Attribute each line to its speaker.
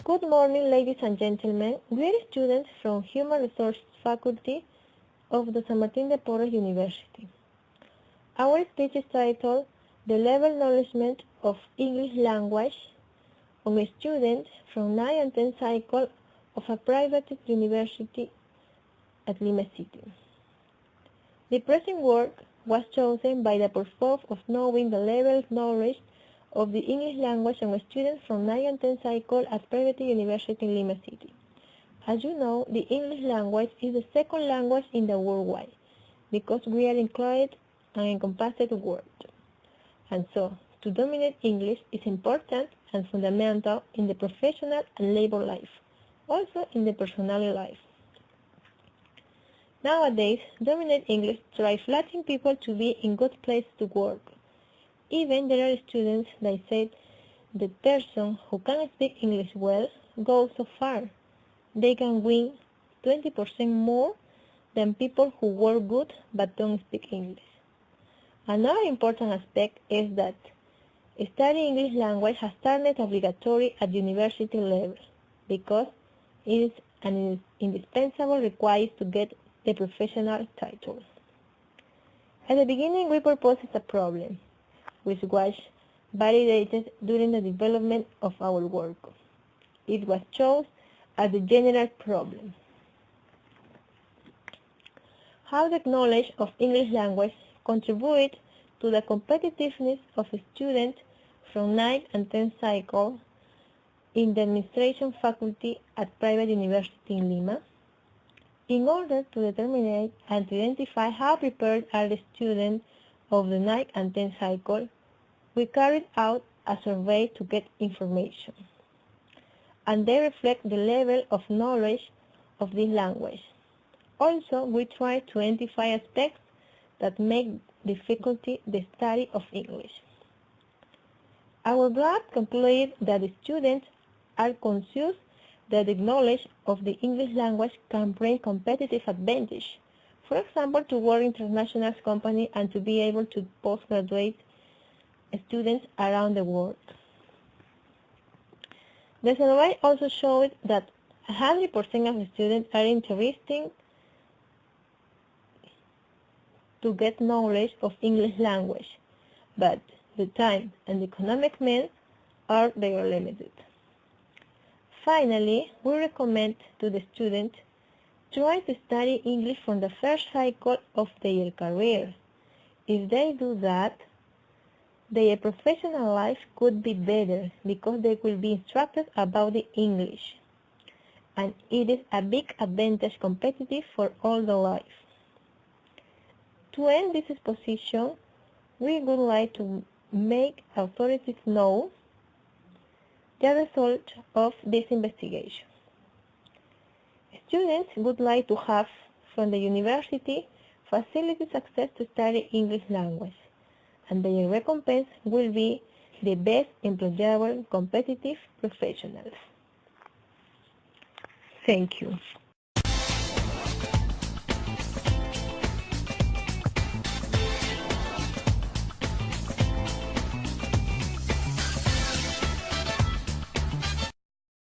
Speaker 1: Good morning, ladies and gentlemen. We are students from Human Resources Faculty of the San Martín de Porres University. Our speech is titled The Level Acknowledgement of English Language on a student from 9 and 10 cycle of a private university at Lima City. The present work was chosen by the purpose of knowing the level of knowledge of the English language on a student from 9 and 10 cycle at private university in Lima City. As you know, the English language is the second language in the worldwide because we are included and encompassed world. And so, to dominate English is important and fundamental in the professional and labor life, also in the personal life. Nowadays, dominate English drives Latin people to be in good place to work. Even there are students that say the person who can speak English well goes so far. They can win 20% more than people who work good but don't speak English. Another important aspect is that studying English language has turned obligatory at university level because it is an indispensable requirement to get the professional title. At the beginning, we proposed a problem, which was validated during the development of our work. It was chosen as the general problem. How the knowledge of English language contributes to the competitiveness of students from 9 and 10 cycle in the administration faculty at private university in Lima. In order to determine and to identify how prepared are the students of the 9 and 10 cycle, we carried out a survey to get information, and they reflect the level of knowledge of this language. Also, we try to identify aspects that make difficulty the study of English. Our lab concluded that the students are conscious that the knowledge of the English language can bring competitive advantage. For example, to work in international companies and to be able to postgraduate students around the world. The survey also showed that 100% of the students are interested to get knowledge of English language, but the time and economic means are very limited. Finally, we recommend to the students try to study English from the first cycle of their career. If they do that, their professional life could be better because they will be instructed about the English, and it is a big advantage competitive for all the life. To end this exposition, we would like to make authorities know the result of this investigation. Students would like to have from the university facilities access to study English language, and their recompense will be the best employable competitive professionals. Thank you.